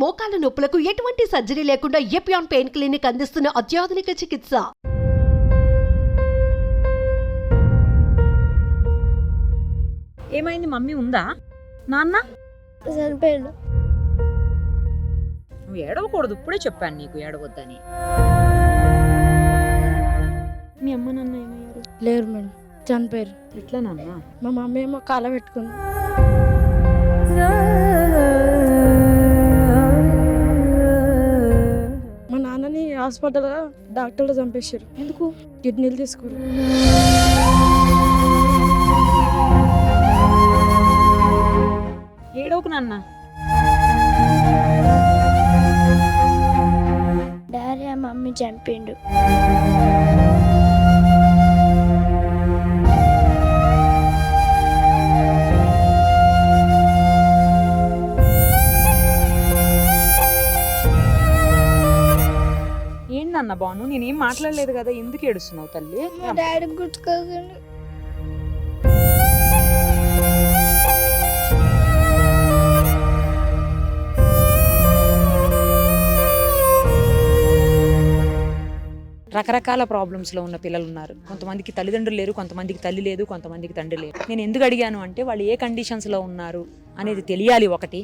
మోకాల నొప్పులకు ఎటువంటి సర్జరీ లేకుండా ఎపియాన్ పెయిన్ క్లినిక్ అందిస్తున్న అత్యాధునిక చికిత్స. ఏమైంది? మమ్మీ ఉందా? నాన్న చనిపోయాడు. నువ్వు ఏడవకూడదు, ఇప్పుడే చెప్పాను నీకు ఏడవద్దని. మీ అమ్మ నాన్న ఏమయ్యారు? లేరు మేడం, చనిపోయారు. ఎట్లా నాన్న? మా మమ్మీ ఏమో కాల పెట్టుకుంది. మా నాన్నని హాస్పిటల్గా డాక్టర్లు చంపేశారు. ఎందుకు? కిడ్నీలు తీసుకోరు. ఏడవకు నాన్న. డాడీ ఆ మమ్మీ చంపిండు. ఏంటన్న బాను, నేనేం మాట్లాడలేదు కదా, ఎందుకు ఏడుస్తున్నావు తల్లి? మా డాడీ గుర్తుకోకండి. రకరకాల ప్రాబ్లమ్స్లో ఉన్న పిల్లలు ఉన్నారు. కొంతమందికి తల్లిదండ్రులు లేరు, కొంతమందికి తల్లి లేదు, కొంతమందికి తండ్రి లేరు. నేను ఎందుకు అడిగాను అంటే వాళ్ళు ఏ కండిషన్స్లో ఉన్నారు అనేది తెలియాలి ఒకటి.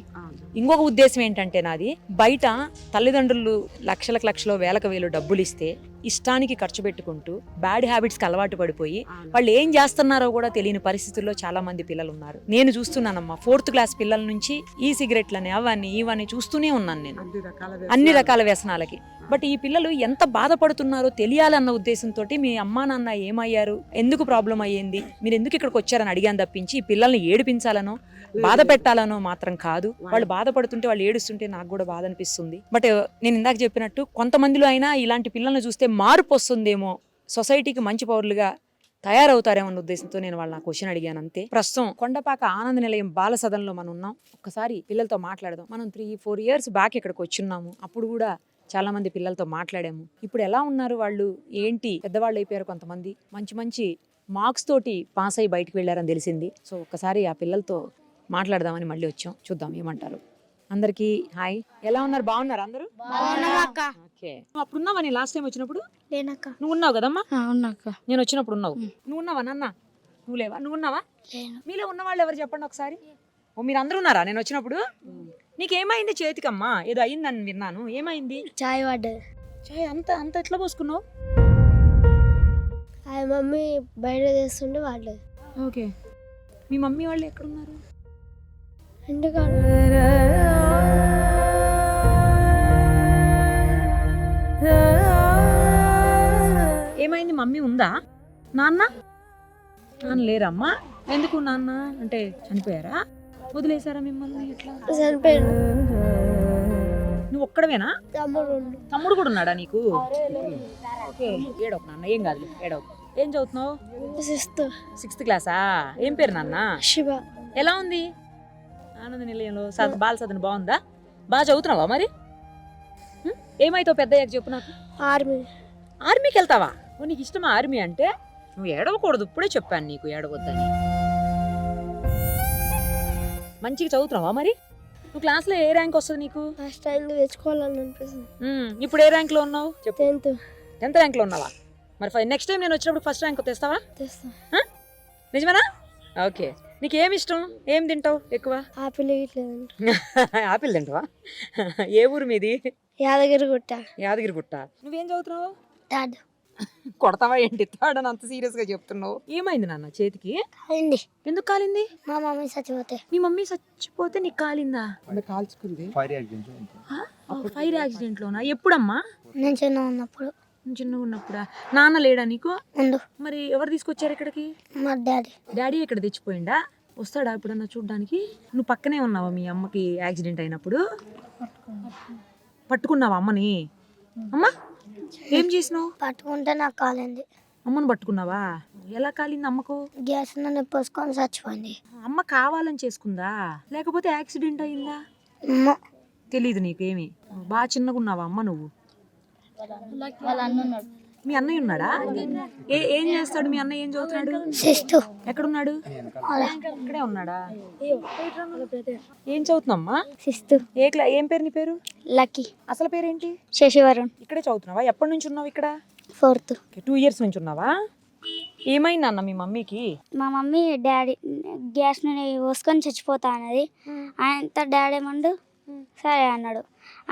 ఇంకొక ఉద్దేశం ఏంటంటే నాది, బయట తల్లిదండ్రులు లక్షలు వేలకు డబ్బులు ఇస్తే ఇష్టానికి ఖర్చు పెట్టుకుంటూ బ్యాడ్ హ్యాబిట్స్కి అలవాటు పడిపోయి వాళ్ళు ఏం చేస్తున్నారో కూడా తెలియని పరిస్థితుల్లో చాలా మంది పిల్లలు ఉన్నారు. నేను చూస్తున్నానమ్మా, 4th క్లాస్ పిల్లల నుంచి ఈ సిగరెట్లని అవన్నీ ఇవన్నీ చూస్తూనే ఉన్నాను నేను, అన్ని రకాల వ్యసనాలకి. బట్ ఈ పిల్లలు ఎంత బాధపడుతున్నారో తెలియాలన్న ఉద్దేశంతో మీ అమ్మా నాన్న ఏమయ్యారు, ఎందుకు ప్రాబ్లం అయ్యింది, మీరు ఎందుకు ఇక్కడికి వచ్చారని అడిగాను తప్పించి ఈ పిల్లల్ని ఏడిపించాలనో బాధ పెట్టాలనో మాత్రం కాదు. వాళ్ళు బాధపడుతుంటే వాళ్ళు ఏడుస్తుంటే నాకు కూడా బాధ అనిపిస్తుంది. బట్ నేను ఇందాక చెప్పినట్టు కొంతమందిలో అయినా ఇలాంటి పిల్లల్ని చూస్తే మార్పు వస్తుందేమో, సొసైటీకి మంచి పౌరులుగా తయారవుతారేమో అన్న ఉద్దేశంతో నేను వాళ్ళ క్వశ్చన్ అడిగాను అంతే. ప్రస్తుతం కొండపాక ఆనంద నిలయం బాల సదన్లో మనం ఉన్నాం. ఒక్కసారి పిల్లలతో మాట్లాడదాం. మనం 3-4 years బ్యాక్ ఇక్కడికి వచ్చున్నాము. అప్పుడు కూడా చాలా మంది పిల్లలతో మాట్లాడాము. ఇప్పుడు ఎలా ఉన్నారు వాళ్ళు, ఏంటి, పెద్దవాళ్ళు అయిపోయారు, కొంతమంది మంచి మంచి మార్క్స్ తోటి పాస్ అయ్యి బయటకు వెళ్ళారని తెలిసింది. సో ఒక్కసారి ఆ పిల్లలతో మాట్లాడదామని మళ్ళీ వచ్చాం, చూద్దాం ఏమంటారు. అందరికీ హాయ్, ఎలా ఉన్నారు? బాగున్నారు అందరూ? ఓకే. నువ్వు అప్పుడు ఉన్నావా? నేను లాస్ట్ టైం వచ్చినప్పుడు నువ్వు ఉన్నావు కదమ్మా? నేను వచ్చినప్పుడు ఉన్నావు. నువ్వు ఉన్నావా నాన్న? నువ్వు లేవా? నువ్వు ఉన్నావా? మీలో ఉన్న వాళ్ళు ఎవరు చెప్పండి ఒకసారి. ఓ మీరు అందరూ ఉన్నారా నేను వచ్చినప్పుడు? నీకేమైంది చేతికమ్మా? ఏదో అయిందని విన్నాను, ఏమైంది? చాయ్ పడ్డది. చాయ్ అంత అంత ఎట్లా పోసుకున్నావు? ఆ మమ్మీ బయట చేస్తుండే పడ్డది. ఓకే. మీ మమ్మీ వాళ్ళు ఎక్కడున్నారు? ఇంటికాడ. ఏమైంది? మమ్మీ ఉందా? నాన్న లేరమ్మా? ఎందుకు? నాన్న అంటే చనిపోయారా? వదిలేసారా మిమ్మల్ని? ఎట్లా చనిపోయాడు. నువ్వు ఒక్కడవేనా? తమ్ముడు కూడా ఉన్నాడా నీకు? ఓకే. ఏడవకు నాన్న, ఏం కాదు, ఏడవకు. ఏం చదువుతున్నావు? 6th క్లాసా? ఏం పేరు నాన్న? శివ. ఎలా ఉంది ఆనంద నిలయంలో బాల సదన్? బాగుందా? బాగా చదువుతున్నావా మరి? ఏమైతావు పెద్ద అయ్యాక చెప్పు నాకు. ఆర్మీకి వెళ్తావా? నీకు ఇష్టమా ఆర్మీ అంటే? నువ్వు ఏడవకూడదు, ఇప్పుడే చెప్పాను నీకు ఏడవద్దని. మంచిగా చదువుతున్నావా మరి? నువ్వు క్లాస్లో ఏ ర్యాంక్ వస్తుంది నీకు? ఫస్ట్ ర్యాంక్ తెచ్చుకోవాలని అనిపిస్తుంది. ఇప్పుడు ఏ ర్యాంక్లో ఉన్నావు చెప్పు? 10th ర్యాంక్లో ఉన్నావా? మరి నెక్స్ట్ టైం నేను వచ్చినప్పుడు ఫస్ట్ ర్యాంక్ తెస్తావా? నిజమేనా? ఓకే. నీకు ఏమి ఇష్టం, ఏం తింటావు ఎక్కువ? ఆపిల్ తింటావా? ఏ ఊరు మీది? యాదగిరిగుట్ట. నువ్వేం చదువుతున్నావు? కొడతావా ఏంటి? తాడని అంత సీరియస్ గా చెప్తున్నావు. ఏమైంది నాన్న చేతికి? ఎందుకు కాలింది? మా మమ్మీ చచ్చిపోతే. మీ మమ్మీ చచ్చిపోతే నీకు కాలిందా? కాల్చుకుంది. ఫైర్ యాక్సిడెంట్ లోనా? ఎప్పుడమ్మా? నేను చిన్నగా ఉన్నప్పుడా? నాన్న లేడా నీకు? ఉండు. మరి ఎవరు తీసుకొచ్చారు ఇక్కడికి? మా డాడీ. డాడీ ఎక్కడ తెచ్చిపోయిండా? వస్తాడా ఎప్పుడన్నా చూడ్డానికి? నువ్వు పక్కనే ఉన్నావా మీ అమ్మకి యాక్సిడెంట్ అయినప్పుడు? పట్టుకున్నావా అమ్మని? అమ్మా ఏం చేసినావు? పట్టుకుంటే నాకు కాలింది. అమ్మను పట్టుకున్నావా? ఎలా కాలింది అమ్మకు? గ్యాస్ నన్ను పోసుకొని చచ్చిపోయింది. అమ్మ కావాలని చేసుకుందా లేకపోతే యాక్సిడెంట్ అయిందా? తెలీదు నీకు ఏమి? బాగా చిన్నగా ఉన్నావా అమ్మ నువ్వు? మీ అన్నయ్య ఉన్నాడా? ఏం చేస్తాడు మీ అన్నయ్య? ఏం చదువుతున్నాడు? ఎక్కడున్నాడు? ఇక్కడే ఉన్నాడా? ఏం చదువుతున్నామ్మా? ఏం పేరు నీ పేరు? లక్కీ. అసలు పేరేంటి? శశివరుణ్. ఇక్కడే చదువుతున్నావా? ఎప్పటి నుంచి ఉన్నావు ఇక్కడ? 4th. 2 years నుంచి ఉన్నావా? ఏమైంది అన్న మీ మమ్మీకి? మా మమ్మీ డాడీ గ్యాస్ నూనె పోసుకొని చచ్చిపోతా అన్నది. ఆయనతో డాడీ ఏమండు సరే అన్నాడు.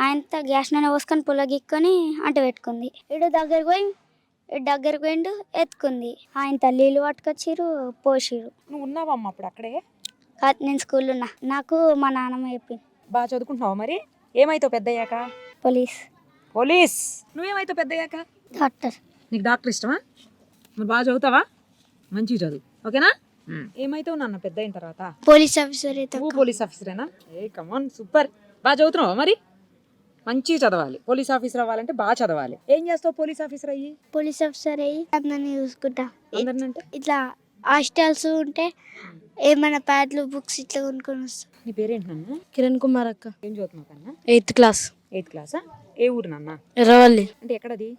ఆయనతో గ్యాస్ నూనె పోసుకొని పుల్లగిక్కొని అంట పెట్టుకుంది. దగ్గరికి పోయిండు ఎత్తుకుంది. ఆయన తల్లిలు పట్టుకొచ్చిర్రు పోసిర్రు. నువ్వు ఉన్నావమ్మా అప్పుడు అక్కడే? కాదు, నేను స్కూల్లో ఉన్నా. నాకు మా నాన్నమ్మ చెప్పింది. బాగా చదువుకుంటున్నావా మరి? ఏమైతావు పెద్దయ్యాక? పోలీస్. నువ్వేమైతావు పెద్దయ్యాక? డాక్టర్. నీకు డాక్టర్ ఇష్టమా? మరి బాగా చదువుతావా? మంచిగా చదువు, ఓకేనా? ఏమైతావు నాన్న పెద్ద అయిన తర్వాత? Police officer. నువ్వు పోలీస్ ఆఫీసరేనా? ఏ కమాన్, సూపర్. బాగా చదువుతున్నావా మరి? మంచిగా చదవాలి. పోలీస్ ఆఫీసర్ అవ్వాలంటే బాగా చదవాలి. ఏం చేస్తావు పోలీస్ ఆఫీసర్ అయ్యి? పోలీస్ ఆఫీసర్ అయ్యి అందరినీ చూసుకుంటా. అందరినంటే ఇట్లా హాస్టల్స్ ఉంటే ఏమైనా ప్యాడ్లు బుక్స్ ఇట్లా కొనుక్కొని వస్తా. నీ పేరేంటి నాన్న? కిరణ్ కుమార్ అక్క. ఏం చదువుతున్నావు కన్నా? 8th class. 8th క్లాసా? ఏ ఊరు నాన్న? ఎర్రవల్లి. అంటే ఎక్కడది?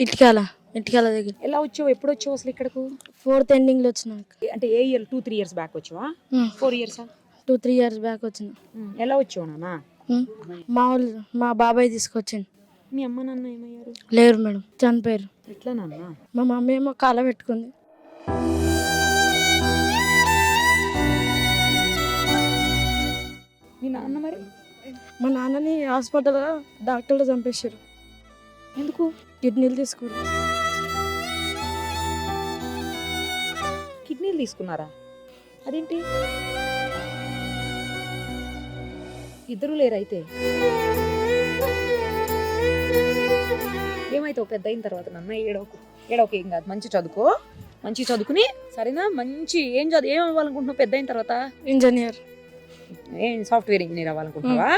ఇటుకాల దగ్గర. ఎలా వచ్చావు? ఎప్పుడు వచ్చావు అసలు ఇక్కడకు? 4th ending లో వచ్చినాక. అంటే ఏ ఇయర్? 2-3 years బ్యాక్ వచ్చావా? 4 years? 2-3 years బ్యాక్ వచ్చిన. ఎలా వచ్చావు నాన్న? మా బాబాయ్ తీసుకొచ్చింది. మీ అమ్మ నాన్న ఏమయ్యారు? లేరు మేడం, చనిపోయారు. ఎట్లా నాన్న? మా మమ్మీ ఏమో కాల పెట్టుకుంది. మీ నాన్న మరి? మా నాన్నని హాస్పిటల్లో డాక్టర్లు చంపేశారు. ఎందుకు? కిడ్నీలు తీసుకున్నారు. కిడ్నీలు తీసుకున్నారా? అదేంటి? ఇద్దరు లేరైతే ఏమైతావు పెద్ద అయిన తర్వాత? నాన్న ఏడవకు, ఏం కాదు. మంచి చదువుకో, మంచి చదువుకుని సరేనా? మంచి ఏం అవ్వాలనుకుంటున్నావు పెద్ద అయిన తర్వాత? ఇంజనీర్. ఏం సాఫ్ట్వేర్ ఇంజనీర్ అవ్వాలనుకుంటున్నావా?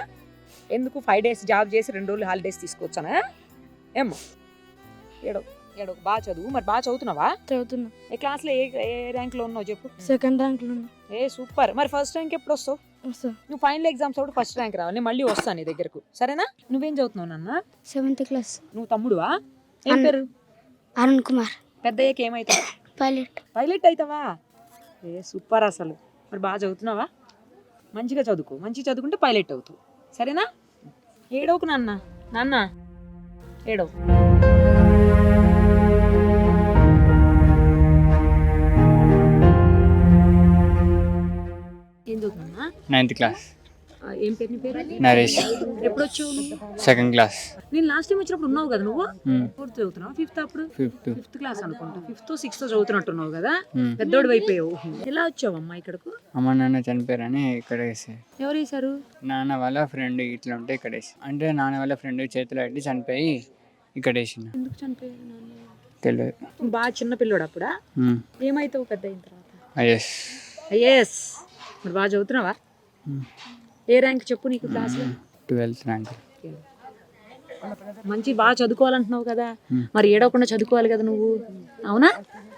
ఎందుకు 5 days జాబ్ చేసి 2 రోజులు హాలిడేస్ తీసుకొచ్చానా? ఏమో ఏడవకు, బాగా చదువు. మరి బాగా చదువుతున్నావా? చదువుతున్నా. ఏ క్లాస్లో ఏ ర్యాంక్లో ఉన్నావు చెప్పు? 2nd rank లో ఉన్నా. సూపర్. మరి ఫస్ట్ ర్యాంక్ ఎప్పుడు వస్తావు? నువ్వు ఫైనల్ ఎగ్జామ్స్ అప్పుడు ఫస్ట్ ర్యాంక్ రావాలి. నేను మళ్ళీ వస్తాను నీ దగ్గరకు, సరేనా? నువ్వేం చదువుతున్నావు నాన్న? 7th class. నువ్వు తమ్ముడువా? ఏం పేరు? అరుణ్ కుమార్. పెద్దయ్యకి ఏమవుతావు? పైలట్ అవుతావా? సూపర్ అసలు. మరి బాగా చదువుతున్నావా? మంచిగా చదువుకో, మంచిగా చదువుకుంటే పైలట్ అవుతావు, సరేనా? ఏడవకు నాన్న ఏడవు. ఏం చదువుతున్నా? 9th class. ఏం పేరు నీ పేరు? నరేష్. ఎప్పుడు వచ్చావు? 2nd class. నేను లాస్ట్ టైం వచ్చినప్పుడు ఉన్నావు కదా నువ్వు? 4th చదువుతున్నావు? 5th అప్పుడు? 5th క్లాస్ అనుకుంటా. 5th 6th చదువుతున్నట్టున్నావు కదా? పెద్దోడు అయిపోయావు. ఎలా వచ్చావు అమ్మా ఇక్కడకు? అమ్మ నాన్న చనిపోయారని ఇక్కడ వేసారు. ఎవరు వేసారు? నాన్న వాళ్ళ ఫ్రెండ్ ఇట్లా ఉంటే ఇక్కడ వేసి, అంటే నాన్న వాళ్ళ ఫ్రెండ్ చేతిలో పెట్టి చనిపోయి ఇక్కడ వేసిన. ఎందుకు చనిపోయారు నాన్న? తెలియదు. బాగా చిన్న పిల్లోడు అప్పుడా? ఏమైతావు పెద్ద అయిన తర్వాత? ఐఏఎస్. మరి బాగా చదువుతున్నావా? ఏ ర్యాంక్ చెప్పు నీకు క్లాస్లో? 12th rank. మంచి బాగా చదువుకోవాలంటున్నావు కదా, మరి ఏడవకుండా చదువుకోవాలి కదా నువ్వు, అవునా?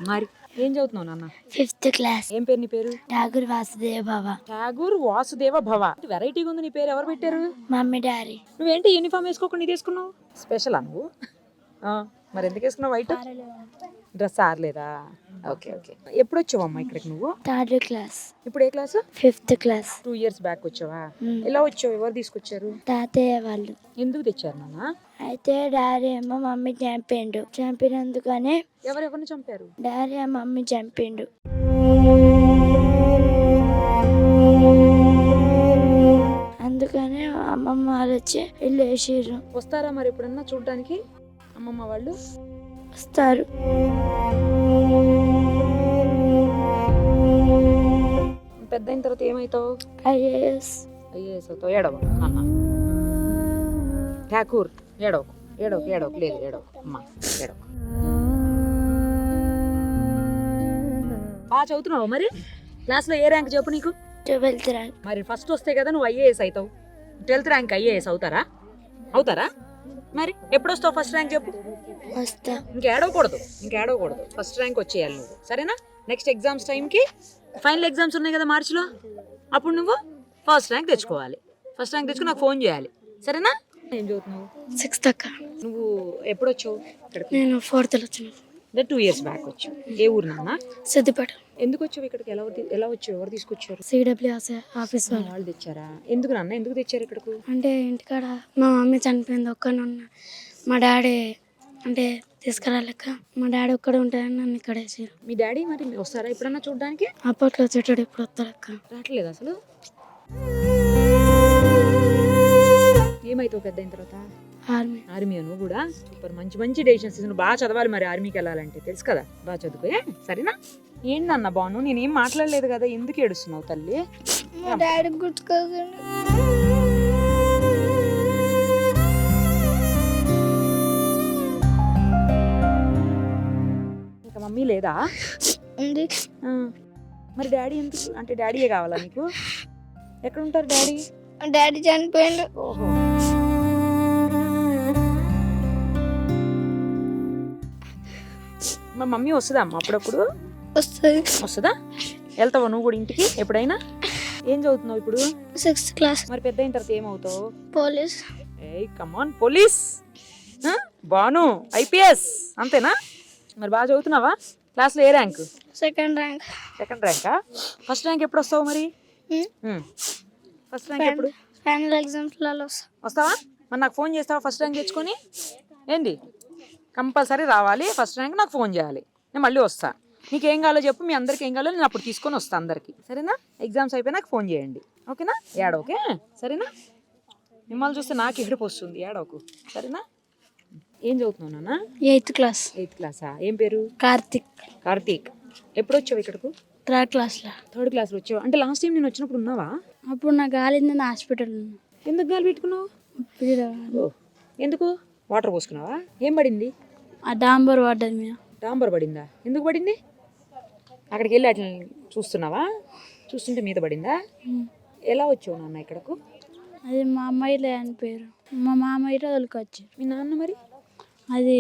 మరి ఏం చదువుతున్నావు నాన్న? 5th class. ఏం పేరు నీ పేరు? ఠాగూర్ వాసుదేవ భవ. వెరైటీగా ఉంది నీ పేరు. ఎవరు పెట్టారు? Mummy daddy. నువ్వేంటి యూనిఫామ్ వేసుకోకుండా ఇది వేసుకున్నావు? స్పెషలా నువ్వు? మరి ఎందుకు వేసుకున్నావు వైట్ డ్రెస్? ఆరలేదా? ఓకే. ఎప్పుడు వచ్చావమ్మా ఇక్కడికి నువ్వు? 3rd class. ఇప్పుడు ఏ class? 5th class. 2 years back వచ్చావా? ఎలా వచ్చావు? ఎవరు తీసుకొచ్చారు? తాతయ్య వాళ్ళు. ఎందుకు తెచ్చారు నాన్న? అయితే డాడీ ఏమో మమ్మీ చంపినందుకనే. ఎవరెవరిని చంపారు? డాడీ మమ్మీ చంపిండు. అందుకనే అమ్మమ్మ వాళ్ళు వచ్చి ఇల్లు వేసిర్రు. వస్తారా మరి ఎప్పుడన్నా చూడడానికి అమ్మమ్మ వాళ్ళు? వస్తారు. పెద్ద అయిన తర్వాత ఏమవుతావు? ఐఏఎస్ అవుతావు. ఏడవ అన్న ఠాకూర్. ఏడవకు లేదు ఏడవకు అమ్మా, ఏడవకు. బాగా చదువుతున్నావు మరి? క్లాస్లో ఏ ర్యాంక్ చెప్పు నీకు? 12th rank. మరి ఫస్ట్ వస్తే కదా నువ్వు ఐఏఎస్ అవుతావు. 12th rank ఐఏఎస్ అవుతారా? మరి ఎప్పుడు వస్తావు ఫస్ట్ ర్యాంక్ చెప్పు? వస్తా. ఇంకా ఏడవకూడదు. ఫస్ట్ ర్యాంక్ వచ్చేయాలి నువ్వు, సరేనా? నెక్స్ట్ ఎగ్జామ్స్ టైంకి ఫైనల్ ఎగ్జామ్స్ ఉన్నాయి కదా మార్చిలో, అప్పుడు నువ్వు ఫస్ట్ ర్యాంక్ తెచ్చుకోవాలి. ఫస్ట్ ర్యాంక్ తెచ్చుకుని నాకు ఫోన్ చేయాలి, సరేనా? ఏం చదువుతున్నావు? 6th అక్క. నువ్వు ఎప్పుడు వచ్చావు ఇక్కడికి? నేను 4th వచ్చిన. 2 years బ్యాక్ వచ్చావు. ఏ ఊరు నాన్న? సిద్దిపేట. ఎందుకు వచ్చావు ఇక్కడికి? ఎలా వచ్చావు? ఎవరు తీసుకొచ్చారు? సిడబ్ల్యూఎస్ ఆఫీస్ వాళ్ళు. వాళ్ళు తెచ్చారా? ఎందుకు నాన్న ఎందుకు తెచ్చారు ఇక్కడకు? అంటే ఇంటికాడ మా మమ్మీ చనిపోయింది, ఒక్కనే ఉన్నా. మా డాడీ అంటే తీసుకురాలేక మా డాడీ ఒక్కడే ఉంటాడని నన్ను ఇక్కడ వేసారు. మీ డాడీ మరి వస్తారా ఎప్పుడన్నా చూడడానికి? అప్పట్లో వచ్చేటాడు, ఇప్పుడు వస్తాడు అక్క. రావట్లేదు అసలు. ఏమైతావు పెద్ద అయిన తర్వాత? ఆర్మీ. ఆర్మీ నువ్వు కూడా? సూపర్, మంచి మంచి డెసిషన్స్. నువ్వు బాగా చదవాలి మరి ఆర్మీకి వెళ్ళాలంటే, తెలుసు కదా. బాగా చదువుకోయే, సరేనా? ఏంటన్న బాను, నేనేం మాట్లాడలేదు కదా, ఎందుకు ఏడుస్తున్నావు తల్లి? మా డాడీ గుర్తుకోకండి. ఇంకా మమ్మీ లేదా? ఉంది. ఆ, మరి డాడీ ఎందుకు? అంటే డాడీయే కావాలా నీకు? ఎక్కడ ఉంటారు డాడీ? డాడీ చనిపోయిండు. ఓహో. మా మమ్మీ వస్తుందా అమ్మ అప్పుడప్పుడు? వస్తుందా? వెళ్తావా నువ్వు కూడా ఇంటికి ఎప్పుడైనా? ఏం చదువుతున్నావు ఇప్పుడు? 6th class. మరి పెద్ద అయిన తర్వాత ఏమవుతావు? పోలీస్. ఏయ్ కమాన్, పోలీస్. బాను ఐపీఎస్ అంతేనా? మరి బాగా చదువుతున్నావా? క్లాస్లో ఏ ర్యాంక్? Second rank. సెకండ్ ర్యాంకా? ఫస్ట్ ర్యాంక్ ఎప్పుడు వస్తావు మరి? ఫస్ట్ ర్యాంక్ ఎప్పుడు? ఫైనల్ ఎగ్జామ్స్లలో వస్తావా? మరి నాకు ఫోన్ చేస్తావా ఫస్ట్ ర్యాంక్ తెచ్చుకొని? ఏంది, కంపల్సరీ రావాలి. ఫస్ట్ ర్యాంక్ నాకు ఫోన్ చేయాలి, నేను మళ్ళీ వస్తా. నీకేం కావాలో చెప్పు, మీ అందరికి ఏం కావాలో నేను అప్పుడు తీసుకొని వస్తాను అందరికి, సరేనా? ఎగ్జామ్స్ అయిపోయినాక ఫోన్ చేయండి, ఓకేనా? ఏడోకే, సరేనా? మిమ్మల్ని చూస్తే నాకు ఏడుపు వస్తుంది, ఏడోకు, సరేనా? ఏం చదువుతున్నావు నాన్న? 8th class. 8th క్లాసా? ఏం పేరు? కార్తిక్. కార్తీక్. ఎప్పుడు వచ్చావు ఇక్కడకు? 3rd క్లాస్లో. 3rd క్లాస్లో వచ్చావు. అంటే లాస్ట్ టైం నేను వచ్చినప్పుడు ఉన్నావా? అప్పుడు నాకు గాలింది, హాస్పిటల్. ఎందుకు గాలి పెట్టుకున్నావు? ఓ, ఎందుకు? వాటర్ పోసుకున్నావా? ఏం పడింది? ఆ డాంబర్ పడ్డది మీద. డాంబర్ పడిందా? ఎందుకు పడింది? అక్కడికి వెళ్ళి అట్లా చూస్తున్నావా? చూస్తుంటే మీద పడిందా? ఎలా వచ్చావు నాన్న ఇక్కడకు? అది మా అమ్మాయిలే అని పేరు, మా మామయ్య వదిలికొచ్చి. మీ నాన్న మరి? అది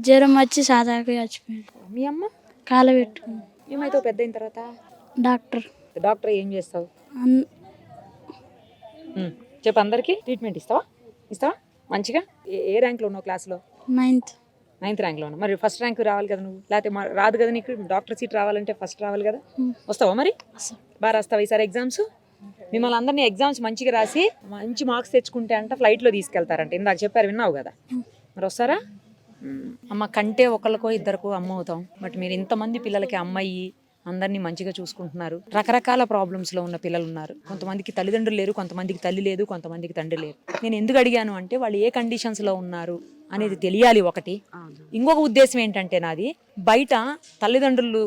జ్వరం వచ్చి సాదాగా చచ్చిపోయాడు. మీ అమ్మ? కాల పెట్టుకుంది. ఏమైతావు పెద్ద అయిన తర్వాత? డాక్టర్. డాక్టర్ ఏం చేస్తావు? చెప్పు, అందరికీ ట్రీట్మెంట్ ఇస్తావా మంచిగా? ఏ ర్యాంక్లో ఉన్నావు క్లాస్లో? 9th ర్యాంక్లో ఉన్నావు. మరి ఫస్ట్ ర్యాంక్ రావాలి కదా నువ్వు, లేకపోతే రాదు కదా నీకు. డాక్టర్ సీట్ రావాలంటే ఫస్ట్ రావాలి కదా. వస్తావా మరి? బాగా రాస్తావా ఈసారి ఎగ్జామ్స్? మిమ్మల్ని అందరినీ ఎగ్జామ్స్ మంచిగా రాసి మంచి మార్క్స్ తెచ్చుకుంటే అంట ఫ్లైట్లో తీసుకెళ్తారంట, ఇందాక చెప్పారు, విన్నావు కదా. మరి వస్తారా? అమ్మ కంటే ఒకరికో ఇద్దరికో అమ్మ అవుతాం, బట్ మీరు ఇంతమంది పిల్లలకి అమ్మాయి అందరినీ మంచిగా చూసుకుంటున్నారు. రకరకాల ప్రాబ్లమ్స్లో ఉన్న పిల్లలు ఉన్నారు. కొంతమందికి తల్లిదండ్రులు లేరు, కొంతమందికి తల్లి లేదు, కొంతమందికి తండ్రి లేరు. నేను ఎందుకు అడిగాను అంటే వాళ్ళు ఏ కండిషన్స్లో ఉన్నారు అనేది తెలియాలి ఒకటి. ఇంకొక ఉద్దేశం ఏంటంటే నాది, బయట తల్లిదండ్రులు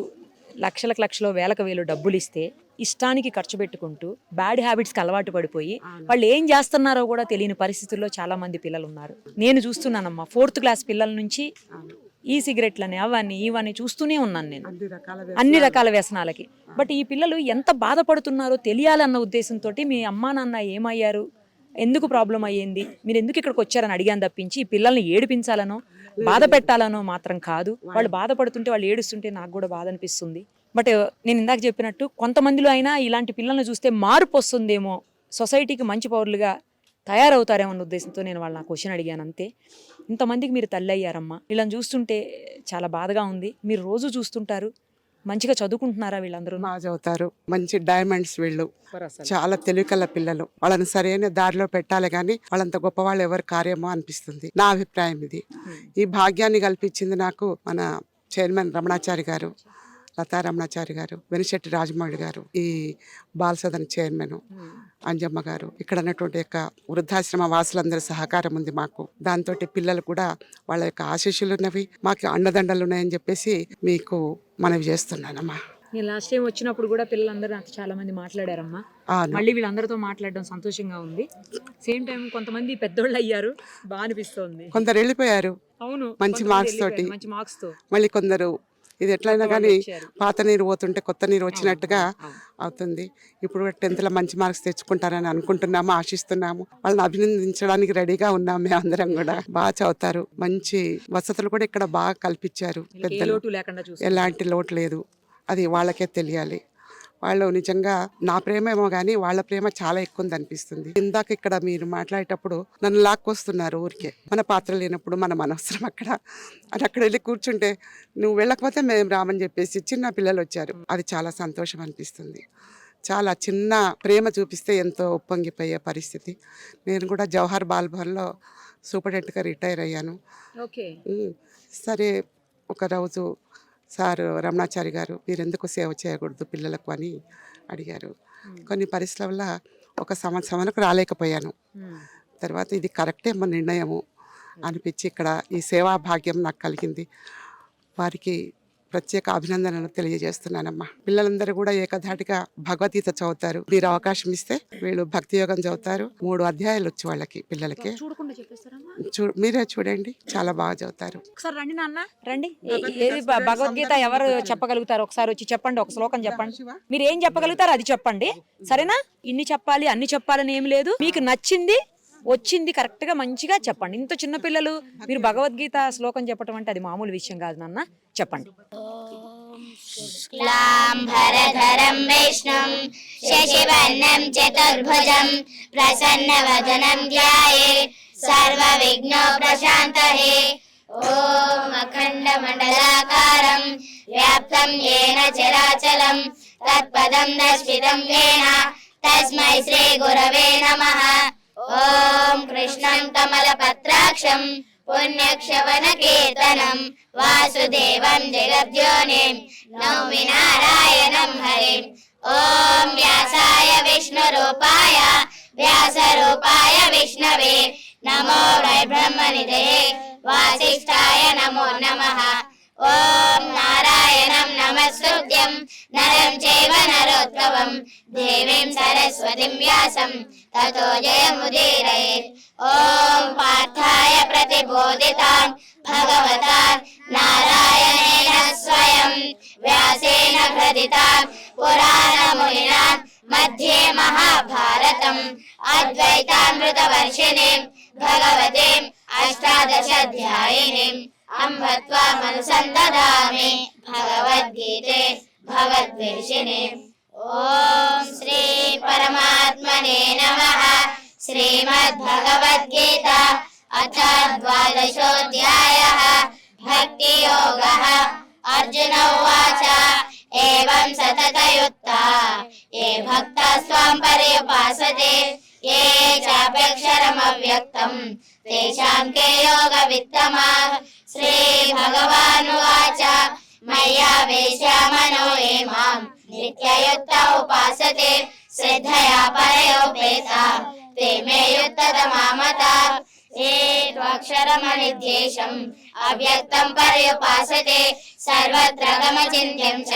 లక్షలో వేలకు డబ్బులు ఇస్తే ఇష్టానికి ఖర్చు పెట్టుకుంటూ బ్యాడ్ హ్యాబిట్స్కి అలవాటు పడిపోయి వాళ్ళు ఏం చేస్తున్నారో కూడా తెలియని పరిస్థితుల్లో చాలా మంది పిల్లలు ఉన్నారు. నేను చూస్తున్నానమ్మా, 4th క్లాస్ పిల్లల నుంచి ఈ సిగరెట్లని అవన్నీ ఇవన్నీ చూస్తూనే ఉన్నాను నేను, అన్ని రకాల వ్యసనాలకి. బట్ ఈ పిల్లలు ఎంత బాధపడుతున్నారో తెలియాలన్న ఉద్దేశంతో మీ అమ్మా నాన్న ఏమయ్యారు, ఎందుకు ప్రాబ్లం అయ్యింది, మీరు ఎందుకు ఇక్కడికి వచ్చారని అడిగాను తప్పించి ఈ పిల్లల్ని ఏడిపించాలనో బాధ పెట్టాలనో మాత్రం కాదు. వాళ్ళు బాధపడుతుంటే, వాళ్ళు ఏడుస్తుంటే నాకు కూడా బాధ అనిపిస్తుంది. బట్ నేను ఇందాక చెప్పినట్టు కొంతమందిలో అయినా ఇలాంటి పిల్లల్ని చూస్తే మార్పు వస్తుందేమో, సొసైటీకి మంచి పౌరులుగా తయారవుతారేమో అన్న ఉద్దేశంతో నేను వాళ్ళ క్వశ్చన్ అడిగాను అంతే. ఇంతమందికి మీరు తల్లి అయ్యారమ్మా, వీళ్ళని చూస్తుంటే చాలా బాధగా ఉంది. మీరు రోజు చూస్తుంటారు, మంచిగా చదువుకుంటున్నారా? వీళ్ళందరూ బాగా చదువుతారు, మంచి డైమండ్స్ వీళ్ళు, చాలా తెలివికల పిల్లలు. వాళ్ళని సరైన దారిలో పెట్టాలి కానీ వాళ్ళంత గొప్ప వాళ్ళు ఎవరు కార్యమో అనిపిస్తుంది, నా అభిప్రాయం ఇది. ఈ భాగ్యాన్ని కల్పించింది నాకు మన చైర్మన్ రమణాచారి గారు, లతా రమణాచారి గారు, వెనిశెట్టి రాజమౌళి గారు, ఈ బాలసదన్ చైర్మన్ అంజమ్మ గారు, ఇక్కడ ఉన్నటువంటి యొక్క వృద్ధాశ్రమ వాసులందరి సహకారం ఉంది మాకు. దాంతో పిల్లలు కూడా వాళ్ళ యొక్క ఆశీస్సులు ఉన్నవి, మాకు అండదండలు ఉన్నాయని చెప్పేసి మీకు మనవి చేస్తున్నానమ్మా. నేను లాస్ట్ టైం వచ్చినప్పుడు కూడా పిల్లలందరూ నాకు చాలా మంది మాట్లాడారమ్మా. మళ్ళీ వీళ్ళందరితో మాట్లాడడం సంతోషంగా ఉంది. సేమ్ టైం కొంతమంది పెద్దోళ్ళు అయ్యారు, బాగా అనిపిస్తుంది. కొందరు వెళ్ళిపోయారు, అవును, మంచి మార్క్స్ తోటి. మంచి మార్క్స్ తో మళ్ళీ కొందరు ఇది ఎట్లయినా కానీ పాత నీరు పోతుంటే కొత్త నీరు వచ్చినట్టుగా అవుతుంది. ఇప్పుడు 10th మంచి మార్క్స్ తెచ్చుకుంటారని అనుకుంటున్నాము, ఆశిస్తున్నాము. వాళ్ళని అభినందించడానికి రెడీగా ఉన్నాము. మేము అందరం కూడా బాగా చదువుతారు, మంచి వసతులు కూడా ఇక్కడ బాగా కల్పించారు పెద్దలు, ఎలాంటి లోటు లేదు. అది వాళ్ళకే తెలియాలి. వాళ్ళు నిజంగా నా ప్రేమ ఏమో కానీ వాళ్ళ ప్రేమ చాలా ఎక్కువ ఉంది అనిపిస్తుంది. ఇందాక ఇక్కడ మీరు మాట్లాడేటప్పుడు నన్ను లాక్కొస్తున్నారు ఊరికే, మన పాత్ర లేనప్పుడు మనం అనవసరం అక్కడ అని అక్కడ వెళ్ళి కూర్చుంటే నువ్వు వెళ్ళకపోతే మేము రామని చెప్పేసి చిన్న పిల్లలు వచ్చారు. అది చాలా సంతోషం అనిపిస్తుంది. చాలా చిన్న ప్రేమ చూపిస్తే ఎంతో ఉప్పొంగిపోయే పరిస్థితి. నేను కూడా జవహర్ బాల్ భవన్లో సూపరింటెండెంట్గా రిటైర్ అయ్యాను. సరే ఒకరోజు సార్ రమణాచారి గారు మీరు ఎందుకు సేవ చేయకూడదు పిల్లలకు అని అడిగారు. కొన్ని పరిస్థితుల వల్ల ఒక సంవత్సరం వరకు రాలేకపోయాను. తర్వాత ఇది కరెక్టే మన నిర్ణయము అనిపించి ఇక్కడ ఈ సేవా భాగ్యం నాకు కలిగింది. వారికి ప్రత్యేక అభినందనలు తెలియజేస్తున్నానమ్మా. పిల్లలందరూ కూడా ఏకధాటిగా భగవద్గీత చదువుతారు. మీరు అవకాశం ఇస్తే వీళ్ళు భక్తి యోగం చదువుతారు. 3 అధ్యాయాలు వచ్చి వాళ్ళకి పిల్లలకి మీరే చూడండి, చాలా బాగా చదువుతారు. ఒకసారి రండి నాన్న, రండి. ఏది భగవద్గీత ఎవరు చెప్పగలుగుతారు? ఒకసారి వచ్చి చెప్పండి, ఒక శ్లోకం చెప్పండి. మీరు ఏం చెప్పగలుగుతారు అది చెప్పండి, సరేనా? ఇన్ని చెప్పాలి అన్ని చెప్పాలని ఏం లేదు. మీకు నచ్చింది వచ్చింది కరెక్ట్ గా మంచిగా చెప్పండి. ఇంత చిన్న పిల్లలు మీరు భగవద్గీత శ్లోకం చెప్పడం అంటే అది మామూలు విషయం కాదు నాన్న, చెప్పండి. శుక్లాంబరధరం విష్ణుం శశివర్ణం చతుర్భుజం ప్రసన్నవదనం ధ్యాయేత్ సర్వవిఘ్నోపశాంతయే. ఓం అఖండమండలాకారం వ్యాప్తం యేన చరాచరం తత్పదం దర్శితం యేన తస్మై శ్రీ గురవే నమః. ఓం కృష్ణం కమలపత్రాక్షం పుణ్యక్షవన కీర్తనం వాసుదేవం జగద్యోనిం నౌమి నారాయణం హరిం. ఓం వ్యాసాయ విష్ణురూపాయ వ్యాసరూపాయ విష్ణవే నమో వై బ్రహ్మనిధయే వాసిష్ఠాయ నమో నమః. ఓం నారాయణం నమస్కృత్యం నరం చైవ నరోత్తమం దేవీం సరస్వతిం వ్యాసం తతో జయముదీరయేత్. ఓం పార్థాయ ప్రతిబోధితాం భగవతా నారాయణేన స్వయం వ్యాసేన గ్రథితాం పురాణమునినా మధ్యే మహాభారతం అద్వైతామృతవర్షిణీం భగవతీం అష్టాదశాధ్యాయినీం అంబ త్వామనుసందదామి భగవద్గీతే భగవద్వేషిణీం. ఓం శ్రీ పరమాత్మనే నమః. శ్రీమద్భగవద్గీత అథ ద్వాదశోऽధ్యాయः భక్తియోగः. అర్జున ఉవాచ ఏవం సతతయుక్తా ఏ భక్తా స్వాం పర్యుపాసతే ఏ చాప్యక్షరమవ్యక్తం తేషాం కే యోగవిత్తమాః. శ్రీ భగవానువాచ మయ్యావేశ్య మనో ఏ మాం నిత్యయుక్త ఉపాసతే శ్రద్ధయా పరయోపేతాః ते मे युक्ततमामताः. ये त्वक्षरमनिर्देशम् अव्यक्तं पर्युपासते सर्वत्र गमचिन्त्यं च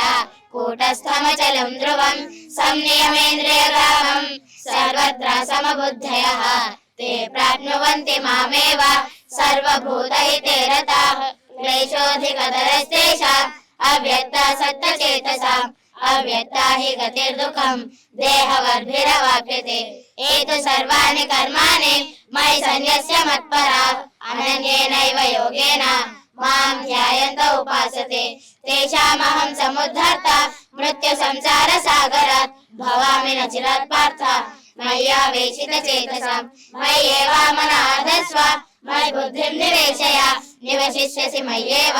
कूटस्थमचलं ध्रुवं संनियमेन्द्रियग्रामं सर्वत्र समबुद्धयः ते प्राप्नुवन्ति मामेव सर्वभूतहिते रताः. क्लेशोऽधिकतरस्तेषाम् अव्यक्तासक्तचेतसाम् अव्यक्ता हि गतिर्दुःखं देहवद्भिरवाप्यते. एतु सर्वाणि कर्माणि मयि सन्न्यस्य मत्पराः अनन्येनैव योगेन मां ध्यायन्त उपासते तेषामहं समुद्धर्ता मृत्युसंसारसागरात् भवामि न चिरात् पार्थ. मय्यावेशितचेतसां मय्येवामनाधस्व मयि बुद्धिं निवेशय निवशिष्यसि मय्येव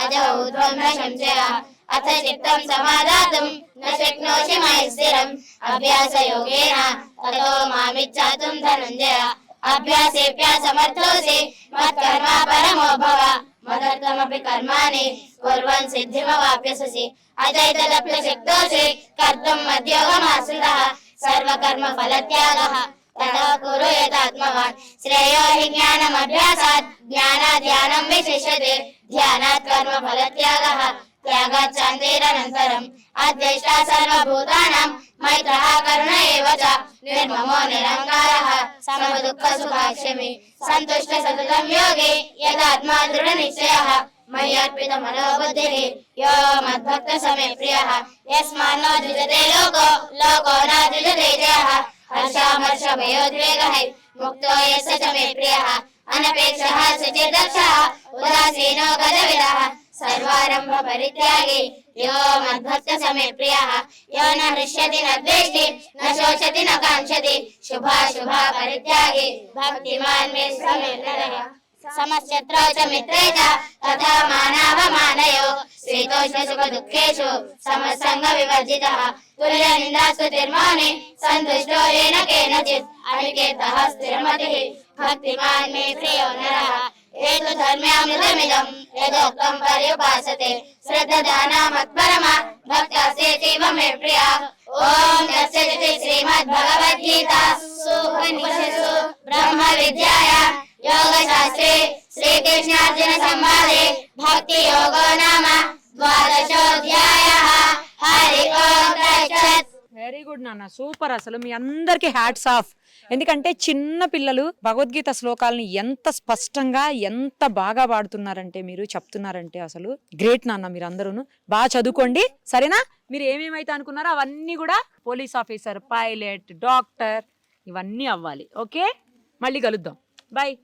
अजो ऊर्ध्वं न संशयः. अथ चित्तं समादातुं न शक्नोषि मयि स्थिरम् अभ्यासयोगेन ततो मामिच्छातुं धनञ्जय. अभ्यासेऽप्यसमर्थोऽसि मत्कर्मा परमो भव मदर्थमपि कर्माणि कुर्वन् सिद्धिमवाप्स्यसि. अथैतदप्यशक्तोऽसि कर्तुं मद्योगमाश्रितः सर्वकर्मफलत्यागः तथा कुरु यदात्मवान्. श्रेयो हि ज्ञानमभ्यासात् ज्ञानात् ध्यानं विशिष्यते ध्यानात् कर्मफलत्यागः त्यागात् शान्तिरनन्तरम्. अद्वेष्टा सर्वभूतानां मैत्रः करुण एव च निर्ममो निरहङ्कारः समदुःखसुखाक्षमी सन्तुष्टः सततं योगी यदात्मा दृढनिश्चयः. मय्यर्पितमनोबुद्धिः यो मद्भक्तः स मे प्रियः. यस्मान्नो द्विजते लोको लोको न द्विजते जयः. हर्षामर्षभयोद्वेगः मुक्तो यस्य च मे प्रियः. अनपेक्षः शुचिर्दक्षः उदासीनो गजविदः सर्वारम्भ परित्यागी यो मद्भक्त समे प्रियः यो न हृष्यति न द्वेष्टि न शोचति न काङ्क्षति शुभाशुभा परित्यागी भक्तिमान् मे समे नरः समशत्रौ च मित्रे च तथा मानावमानयो शीतोष्णसुखदुःखेषु समसङ्गविवर्जितः तुल्यनिन्दास्तुतिर्मौनि सन्तुष्टो येन केनचित् अनिकेतः स्थिरमतिः भक्तिमान् मे प्रियो नरः एतु धर्म्यामृतमिदं यदोक्तं पर्युपासते श्रद्धानामत्परमा भक्तास्तेतीव मे प्रिया ॐ तत्सदिति श्रीमद्भगवद्गीतासु उपनिषत्सु ब्रह्मविद्यायां योगशास्त्रे श्रीकृष्णार्जुन संवादे भक्ति योगो नाम द्वादशोऽध्यायः हरि ओम् तत्सत् వెరీ గుడ్ నాన్న, సూపర్. అసలు మీ అందరికి హ్యాట్స్ ఆఫ్. ఎందుకంటే చిన్న పిల్లలు భగవద్గీత శ్లోకాలని ఎంత స్పష్టంగా ఎంత బాగా పాడుతున్నారంటే, మీరు చెప్తున్నారంటే అసలు గ్రేట్ నాన్న. మీరు అందరూ బాగా చదువుకోండి, సరేనా? మీరు ఏమేమైతే అనుకున్నారో అవన్నీ కూడా పోలీస్ ఆఫీసర్, పైలట్, డాక్టర్ ఇవన్నీ అవ్వాలి. ఓకే, మళ్ళీ కలుద్దాం. బాయ్.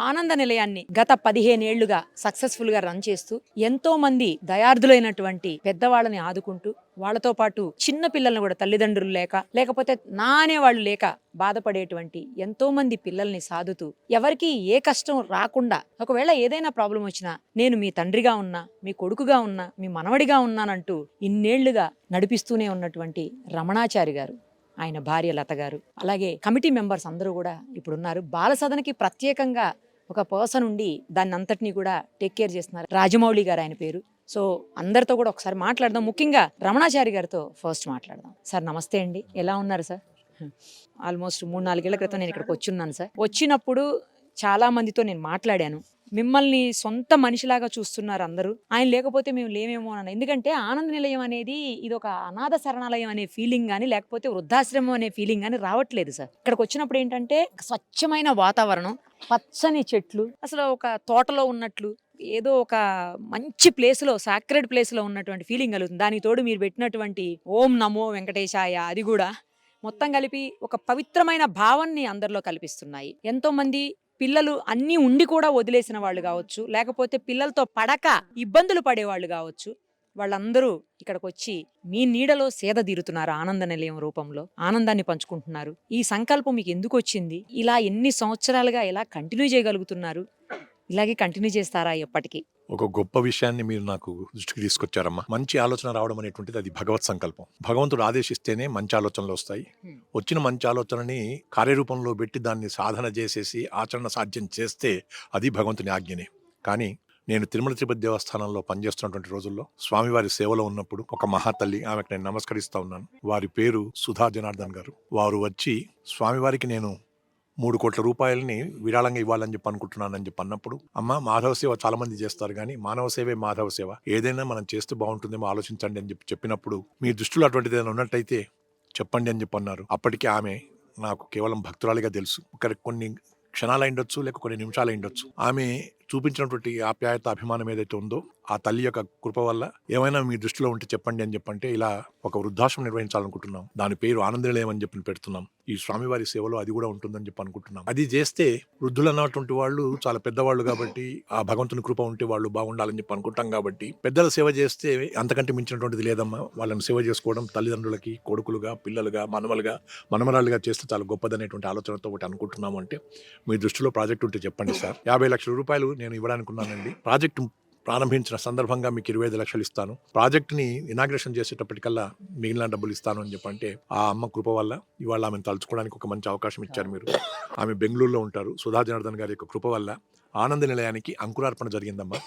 ఆనంద నిలయాన్ని గత 15 ఏళ్లుగా సక్సెస్ఫుల్ గా రన్ చేస్తూ ఎంతో మంది దయార్థులైనటువంటి పెద్దవాళ్ళని ఆదుకుంటూ, వాళ్ళతో పాటు చిన్న పిల్లల్ని కూడా తల్లిదండ్రులు లేకపోతే నా అనేవాళ్ళు లేక బాధపడేటువంటి ఎంతో మంది పిల్లల్ని సాదుతూ, ఎవరికి ఏ కష్టం రాకుండా, ఒకవేళ ఏదైనా ప్రాబ్లం వచ్చినా నేను మీ తండ్రిగా ఉన్నా, మీ కొడుకుగా ఉన్నా, మీ మనవడిగా ఉన్నానంటూ ఇన్నేళ్లుగా నడిపిస్తూనే ఉన్నటువంటి రమణాచారి గారు, ఆయన భార్య లత గారు, అలాగే కమిటీ మెంబర్స్ అందరూ కూడా ఇప్పుడు ఉన్నారు. బాలసదనకి ప్రత్యేకంగా ఒక పర్సన్ ఉండి దాన్ని అంతటినీ కూడా టేక్ కేర్ చేస్తున్నారు, రాజమౌళి గారు ఆయన పేరు. సో అందరితో కూడా ఒకసారి మాట్లాడదాం. ముఖ్యంగా రమణాచారి గారితో ఫస్ట్ మాట్లాడదాం. సార్ నమస్తే అండి, ఎలా ఉన్నారు సార్? ఆల్మోస్ట్ 3-4 ఏళ్ల క్రితం నేను ఇక్కడికి వచ్చున్నాను సార్. వచ్చినప్పుడు చాలా మందితో నేను మాట్లాడాను. మిమ్మల్ని సొంత మనిషిలాగా చూస్తున్నారు అందరూ. ఆయన లేకపోతే మేము లేమేమో అన్న. ఎందుకంటే ఆనంద నిలయం అనేది ఇది ఒక అనాథ శరణాలయం అనే ఫీలింగ్ కానీ, లేకపోతే వృద్ధాశ్రమం అనే ఫీలింగ్ కానీ రావట్లేదు సార్. ఇక్కడికి వచ్చినప్పుడు ఏంటంటే స్వచ్ఛమైన వాతావరణం, పచ్చని చెట్లు, అసలు ఒక తోటలో ఉన్నట్లు, ఏదో ఒక మంచి ప్లేస్లో, సాక్రెడ్ ప్లేస్లో ఉన్నటువంటి ఫీలింగ్ కలుగుతుంది. దానికి తోడు మీరు పెట్టినటువంటి ఓం నమో వెంకటేశాయ, అది కూడా మొత్తం కలిపి ఒక పవిత్రమైన భావాన్ని అందరిలో కల్పిస్తున్నాయి. ఎంతో మంది పిల్లలు అన్నీ ఉండి కూడా వదిలేసిన వాళ్ళు కావచ్చు, లేకపోతే పిల్లలతో పడక ఇబ్బందులు పడేవాళ్ళు కావచ్చు, వాళ్ళందరూ ఇక్కడికి వచ్చి మీ నీడలో సేద తీరుతున్నారు. ఆనంద నిలయం రూపంలో ఆనందాన్ని పంచుకుంటున్నారు. ఈ సంకల్పం మీకు ఎందుకు వచ్చింది? ఇలా ఎన్ని సంవత్సరాలుగా ఎలా కంటిన్యూ చేయగలుగుతున్నారు? ఇలాగే కంటిన్యూ చేస్తారా ఎప్పటికీ? ఒక గొప్ప విషయాన్ని మీరు నాకు దృష్టికి తీసుకొచ్చారమ్మా. మంచి ఆలోచన రావడం అనేటువంటిది అది భగవత్ సంకల్పం. భగవంతుడు ఆదేశిస్తేనే మంచి ఆలోచనలు వస్తాయి. వచ్చిన మంచి ఆలోచనని కార్యరూపంలో పెట్టి దాన్ని సాధన చేసేసి ఆచరణ సాధ్యం చేస్తే అది భగవంతుని ఆజ్ఞనే. కానీ నేను తిరుమల తిరుపతి దేవస్థానంలో పనిచేస్తున్నటువంటి రోజుల్లో స్వామివారి సేవలో ఉన్నప్పుడు ఒక మహాతల్లి, ఆమెకు నేను నమస్కరిస్తా ఉన్నాను. వారి పేరు సుధా జనార్దన్ గారు. వారు వచ్చి స్వామివారికి నేను 3 కోట్ల రూపాయలని విరాళంగా ఇవ్వాలని చెప్పి అనుకుంటున్నానని చెప్పి అన్నప్పుడు, అమ్మ మాధవ సేవ చాలా మంది చేస్తారు కానీ మానవ సేవే మాధవ సేవ, ఏదైనా మనం చేస్తే బాగుంటుందేమో ఆలోచించండి అని చెప్పినప్పుడు, మీ దృష్టిలో అటువంటిది ఏదైనా ఉన్నట్టయితే చెప్పండి అని చెప్పి అన్నారు. అప్పటికి ఆమె నాకు కేవలం భక్తురాలిగా తెలుసు. కొన్ని క్షణాలు అయిండొచ్చు, లేక కొన్ని నిమిషాలు అయిండొచ్చు. ఆమె చూపించినటువంటి ఆప్యాయత, అభిమానం ఏదైతే ఉందో ఆ తల్లి యొక్క కృప వల్ల ఏమైనా మీ దృష్టిలో ఉంటే చెప్పండి అని చెప్పంటే, ఇలా ఒక వృద్ధాశ్రమం నిర్వహించాలనుకుంటున్నాం. దాని పేరు ఆనంద నిలయం అని చెప్పి పెడుతున్నాం. ఈ స్వామివారి సేవలో అది కూడా ఉంటుందని చెప్పి అనుకుంటున్నాం. అది చేస్తే వృద్ధులు అన్నటువంటి వాళ్ళు చాలా పెద్దవాళ్ళు కాబట్టి, ఆ భగవంతుని కృప ఉంటే వాళ్ళు బాగుండాలని చెప్పి అనుకుంటాం కాబట్టి, పెద్దల సేవ చేస్తే అంతకంటే మించినటువంటిది లేదమ్మా. వాళ్ళని సేవ చేసుకోవడం తల్లిదండ్రులకి, కొడుకులుగా, పిల్లలుగా, మనవలుగా, మనమరాలుగా చేస్తే చాలా గొప్పదనేటువంటి ఆలోచనతో ఒకటి అనుకుంటున్నాము. అంటే మీ దృష్టిలో ప్రాజెక్ట్ ఉంటే చెప్పండి సార్. 50 లక్షల రూపాయలు నేను ఇవ్వడానికి ఉన్నానండి. ప్రాజెక్టు ప్రారంభించిన సందర్భంగా మీకు 25 లక్షలు ఇస్తాను. ప్రాజెక్ట్ని ఇనాగ్రేషన్ చేసేటప్పటికల్లా మిగిలిన డబ్బులు ఇస్తాను అని చెప్పంటే, ఆ అమ్మ కృప వల్ల ఇవాళ ఆమెను తలుచుకోవడానికి ఒక మంచి అవకాశం ఇచ్చారు మీరు. ఆమె బెంగళూరులో ఉంటారు. సుధా జనార్దన్ గారి యొక్క కృప వల్ల ఆనంద నిలయానికి అంకురార్పణ జరిగిందమ్మా.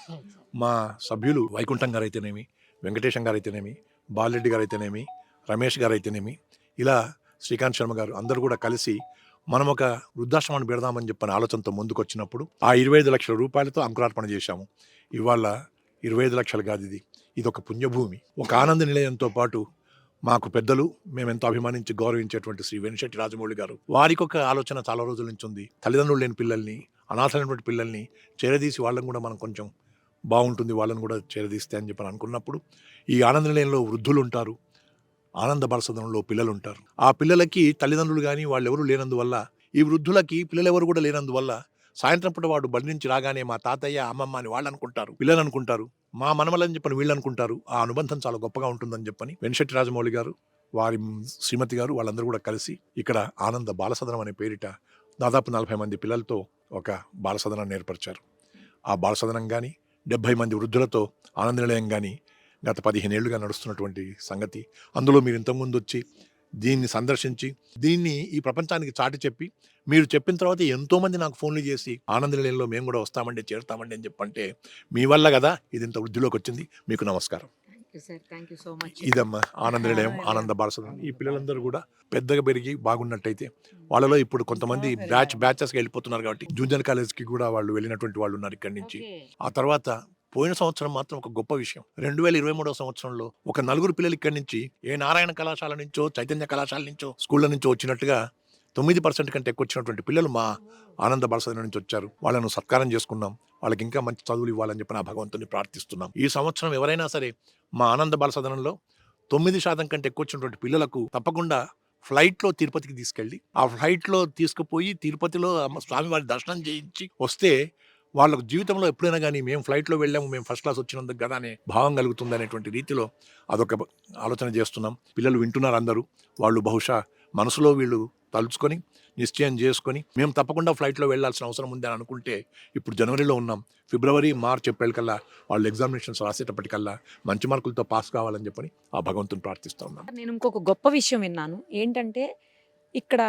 మా సభ్యులు వైకుంఠం గారు అయితేనేమి, వెంకటేశం గారు అయితేనేమి, బాలరెడ్డి గారు అయితేనేమి, రమేష్ గారు అయితేనేమి, ఇలా శ్రీకాంత్ శర్మ గారు అందరూ కూడా కలిసి మనం ఒక వృద్ధాశ్రమాన్ని పెడదామని చెప్పిన ఆలోచనతో ముందుకు వచ్చినప్పుడు ఆ 25 లక్షల రూపాయలతో అంకురార్పణ చేశాము. ఇవాళ 25 లక్షలు కాదు, ఇది ఒక పుణ్యభూమి. ఒక ఆనంద నిలయంతో పాటు మాకు పెద్దలు, మేమెంతో అభిమానించి గౌరవించేటువంటి శ్రీ వెనిశెట్టి రాజమౌళి గారు, వారికి ఒక ఆలోచన చాలా రోజుల నుంచి ఉంది. తల్లిదండ్రులు లేని పిల్లల్ని, అనాథలైనటువంటి పిల్లల్ని చేరదీసి వాళ్ళని కూడా మనం కొంచెం బాగుంటుంది, వాళ్ళని కూడా చేరదీస్తే అని చెప్పి అనుకున్నప్పుడు, ఈ ఆనంద నిలయంలో వృద్ధులు ఉంటారు, ఆనంద బాలసదనంలో పిల్లలు ఉంటారు. ఆ పిల్లలకి తల్లిదండ్రులు కానీ వాళ్ళు ఎవరు లేనందువల్ల, ఈ వృద్ధులకి పిల్లలు ఎవరు కూడా లేనందువల్ల సాయంత్రం పూట వాడు బడి నుంచి రాగానే మా తాతయ్య అమ్మమ్మ అని వాళ్ళు అనుకుంటారు, పిల్లలు అనుకుంటారు, మా మనమలని చెప్పని వీళ్ళు అనుకుంటారు. ఆ అనుబంధం చాలా గొప్పగా ఉంటుందని చెప్పని వెంకటశెట్టి రాజమౌళి గారు, వారి శ్రీమతి గారు వాళ్ళందరూ కూడా కలిసి ఇక్కడ ఆనంద బాలసదనం అనే పేరిట దాదాపు 40 మంది పిల్లలతో ఒక బాలసదనాన్ని ఏర్పరిచారు. ఆ బాలసదనం కానీ 70 మంది వృద్ధులతో ఆనంద నిలయం కానీ గత 15 ఏళ్లుగా నడుస్తున్నటువంటి సంగతి. అందులో మీరు ఇంతకుముందు వచ్చి దీన్ని సందర్శించి దీన్ని ఈ ప్రపంచానికి చాటి చెప్పి మీరు చెప్పిన తర్వాత ఎంతోమంది నాకు ఫోన్లు చేసి ఆనంద నిలయంలో మేము కూడా వస్తామండి, చేరుతామండి అని చెప్పంటే మీ వల్ల కదా ఇది ఇంత వృద్ధిలోకి వచ్చింది. మీకు నమస్కారం. Thank you so much. ఇదమ్మా ఆనంద నిలయం, ఆనంద బాలసదనం. ఈ పిల్లలందరూ కూడా పెద్దగా పెరిగి బాగున్నట్టయితే వాళ్ళలో ఇప్పుడు కొంతమంది బ్యాచెస్గా వెళ్ళిపోతున్నారు కాబట్టి జూనియర్ కాలేజ్కి కూడా వాళ్ళు వెళ్ళినటువంటి వాళ్ళు ఉన్నారు ఇక్కడి నుంచి. ఆ తర్వాత పోయిన సంవత్సరం మాత్రం ఒక గొప్ప విషయం, 2023వ సంవత్సరంలో ఒక 4 పిల్లలు ఇక్కడి నుంచి ఏ నారాయణ కళాశాల నుంచో చైతన్య కళాశాల నుంచో స్కూళ్ళ నుంచో వచ్చినట్టుగా 9% కంటే ఎక్కువ వచ్చినటువంటి పిల్లలు మా ఆనంద బాలసదనం నుంచి వచ్చారు. వాళ్ళను సత్కారం చేసుకున్నాం. వాళ్ళకి ఇంకా మంచి చదువులు ఇవ్వాలని చెప్పి నా భగవంతుని ప్రార్థిస్తున్నాం. ఈ సంవత్సరం ఎవరైనా సరే మా ఆనంద బాలసదనంలో 9% కంటే ఎక్కువ వచ్చినటువంటి పిల్లలకు తప్పకుండా ఫ్లైట్లో తిరుపతికి తీసుకెళ్ళి ఆ ఫ్లైట్లో తీసుకుపోయి తిరుపతిలో స్వామివారి దర్శనం చేయించి వస్తే వాళ్ళకు జీవితంలో ఎప్పుడైనా కానీ మేము ఫ్లైట్లో వెళ్ళాము, మేము ఫస్ట్ క్లాస్ వచ్చినందుకు కదా అనే భావం కలుగుతుంది అనేటువంటి రీతిలో అదొక ఆలోచన చేస్తున్నాం. పిల్లలు వింటున్నారు అందరూ. వాళ్ళు బహుశా మనసులో వీళ్ళు తలుచుకొని నిశ్చయం చేసుకొని మేము తప్పకుండా ఫ్లైట్లో వెళ్ళాల్సిన అవసరం ఉంది అని అనుకుంటే ఇప్పుడు జనవరిలో ఉన్నాం, ఫిబ్రవరి మార్చ్ ఏప్రిల్ కల్లా వాళ్ళు ఎగ్జామినేషన్స్ రాసేటప్పటికల్లా మంచి మార్కులతో పాస్ కావాలని చెప్పని ఆ భగవంతుని ప్రార్థిస్తూ ఉన్నాం. నేను ఇంకొక గొప్ప విషయం విన్నాను ఏంటంటే ఇక్కడ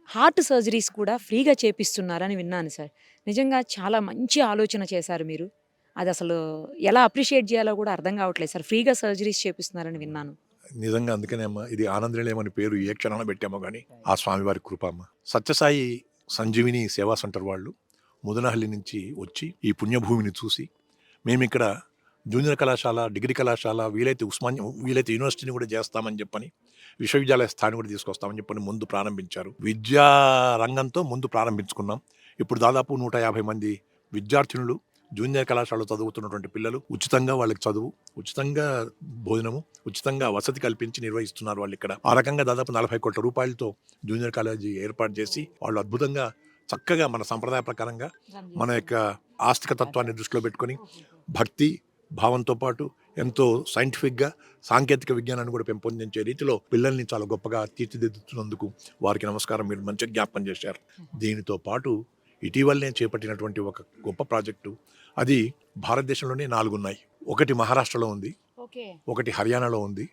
హార్ట్ సర్జరీస్ కూడా ఫ్రీగా చేపిస్తున్నారని విన్నాను సార్. నిజంగా చాలా మంచి ఆలోచన చేశారు మీరు. అది అసలు ఎలా అప్రిషియేట్ చేయాలో కూడా అర్థం కావట్లేదు సార్. ఫ్రీగా సర్జరీస్ చేపిస్తున్నారని విన్నాను. నిజంగా అందుకనే అమ్మ ఇది ఆనంద నిలయం అని పేరు ఏ క్షణంలో పెట్టామో కానీ ఆ స్వామివారి కృప అమ్మ. సత్యసాయి సంజీవిని సేవా సెంటర్ వాళ్ళు ముదనహల్లి నుంచి వచ్చి ఈ పుణ్యభూమిని చూసి మేము ఇక్కడ జూనియర్ కళాశాల, డిగ్రీ కళాశాల, వీలైతే యూనివర్సిటీని కూడా చేస్తామని చెప్పని విశ్వవిద్యాలయ స్థాయిని కూడా తీసుకొస్తామని చెప్పని ముందు ప్రారంభించారు. విద్యా రంగంతో ముందు ప్రారంభించుకున్నాం. ఇప్పుడు దాదాపు 150 మంది విద్యార్థినులు జూనియర్ కళాశాలలో చదువుతున్నటువంటి పిల్లలు ఉచితంగా వాళ్ళకి చదువు, ఉచితంగా భోజనము, ఉచితంగా వసతి కల్పించి నిర్వహిస్తున్నారు వాళ్ళు ఇక్కడ. ఆ రకంగా దాదాపు 40 కోట్ల రూపాయలతో జూనియర్ కాలేజీ ఏర్పాటు చేసి వాళ్ళు అద్భుతంగా చక్కగా మన సంప్రదాయ ప్రకారంగా మన యొక్క ఆస్తిక తత్వాన్ని దృష్టిలో పెట్టుకొని భక్తి భావంతో పాటు ఎంతో సైంటిఫిక్గా సాంకేతిక విజ్ఞానాన్ని కూడా పెంపొందించే రీతిలో పిల్లల్ని చాలా గొప్పగా తీర్చిదిద్దుతున్నందుకు వారికి నమస్కారం. మీరు మంచిగా జ్ఞాపకం చేశారు. దీనితో పాటు ఇటీవలనే చేపట్టినటువంటి ఒక గొప్ప ప్రాజెక్టు, అది భారతదేశంలోనే 4 ఉన్నాయి. ఒకటి మహారాష్ట్రలో ఉంది, ఒకటి హర్యానాలో ఉంది,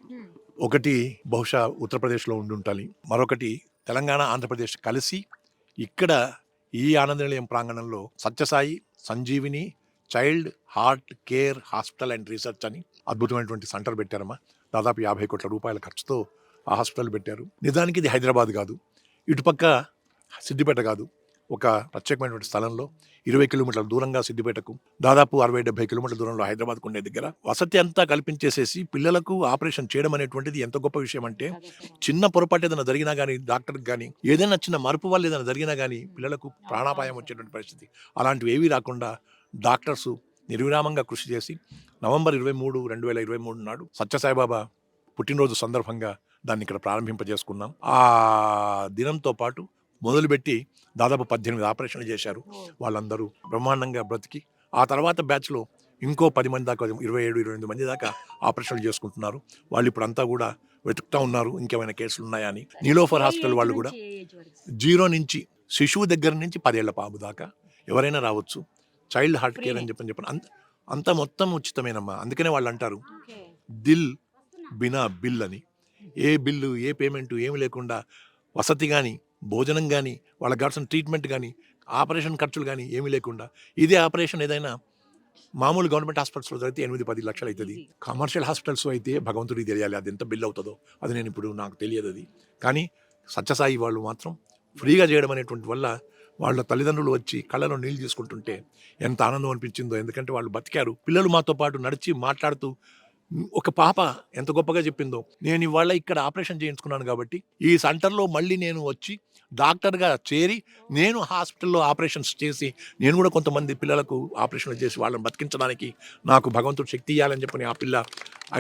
ఒకటి బహుశా ఉత్తరప్రదేశ్లో ఉండాలి, మరొకటి తెలంగాణ, ఆంధ్రప్రదేశ్ కలిసి ఇక్కడ ఈ ఆనంద నిలయం ప్రాంగణంలో Sathya Sai Sanjeevani child heart care hospital and research అని అద్భుతమైనటువంటి సెంటర్ పెట్టారమ్మా. దాదాపు 50 కోట్ల రూపాయల ఖర్చుతో ఆ హాస్పిటల్ పెట్టారు. నిజానికి ఇది హైదరాబాద్ కాదు, ఇటుపక్క సిద్దిపేట కాదు, ఒక ప్రత్యేకమైనటువంటి స్థలంలో 20 కిలోమీటర్ల దూరంగా సిద్దిపేటకు, దాదాపు 60-70 కిలోమీటర్ల దూరంలో హైదరాబాద్కు ఉండే దగ్గర వసతి అంతా కల్పించేసేసి పిల్లలకు ఆపరేషన్ చేయడం అనేటువంటిది ఎంత గొప్ప విషయం అంటే, చిన్న పొరపాటు ఏదైనా జరిగినా కానీ డాక్టర్కి కానీ ఏదైనా చిన్న మరుపు వల్ల ఏదైనా జరిగినా కానీ పిల్లలకు ప్రాణాపాయం వచ్చేటువంటి పరిస్థితి, అలాంటివి ఏవీ రాకుండా డాక్టర్స్ నిర్విరామంగా కృషి చేసి నవంబర్ 23, 2023 నాడు సత్యసాయిబాబా పుట్టినరోజు సందర్భంగా దాన్ని ఇక్కడ ప్రారంభింపజేసుకున్నాం. ఆ దినంతో పాటు మొదలుపెట్టి దాదాపు 18 ఆపరేషన్లు చేశారు. వాళ్ళందరూ బ్రహ్మాండంగా బ్రతికి ఆ తర్వాత బ్యాచ్లో ఇంకో 10 మంది దాకా, 27-28 మంది దాకా ఆపరేషన్లు చేసుకుంటున్నారు. వాళ్ళు ఇప్పుడు అంతా కూడా వెతుకుతూ ఉన్నారు ఇంకేమైనా కేసులు ఉన్నాయా అని. నీలోఫర్ హాస్పిటల్ వాళ్ళు కూడా 0 నుంచి శిశువు దగ్గర నుంచి 10 ఏళ్ల బాబు దాకా ఎవరైనా రావచ్చు. చైల్డ్ హార్ట్ కేర్ అని చెప్పని అంతా మొత్తం ఉచితమేనమ్మా. అందుకనే వాళ్ళు అంటారు దిల్ బినా బిల్ అని. ఏ బిల్లు, ఏ పేమెంటు ఏమి లేకుండా వసతి కానీ, భోజనం కానీ, వాళ్ళకి కావాల్సిన ట్రీట్మెంట్ కానీ, ఆపరేషన్ ఖర్చులు కానీ ఏమీ లేకుండా. ఇదే ఆపరేషన్ ఏదైనా మామూలు గవర్నమెంట్ హాస్పిటల్స్లో జరిగితే 8-10 లక్షలు అవుతుంది. కమర్షియల్ హాస్పిటల్స్ అయితే భగవంతుడికి తెలియాలి అది ఎంత బిల్ అవుతుందో. అది నేను ఇప్పుడు నాకు తెలియదు అది. కానీ సత్యసాయి వాళ్ళు మాత్రం ఫ్రీగా చేయడం అనేటువంటి వల్ల వాళ్ళ తల్లిదండ్రులు వచ్చి కళ్ళలో నీళ్ళు తీసుకుంటుంటే ఎంత ఆనందం అనిపించిందో. ఎందుకంటే వాళ్ళు బతికారు. పిల్లలు మాతో పాటు నడిచి మాట్లాడుతూ, ఒక పాప ఎంత గొప్పగా చెప్పిందో, నేను ఇవాళ ఇక్కడ ఆపరేషన్ చేయించుకున్నాను కాబట్టి ఈ సెంటర్లో మళ్ళీ నేను వచ్చి డాక్టర్గా చేరి నేను హాస్పిటల్లో ఆపరేషన్స్ చేసి నేను కూడా కొంతమంది పిల్లలకు ఆపరేషన్లు చేసి వాళ్ళని బతికించడానికి నాకు భగవంతుడు శక్తి ఇవ్వాలని చెప్పని ఆ పిల్ల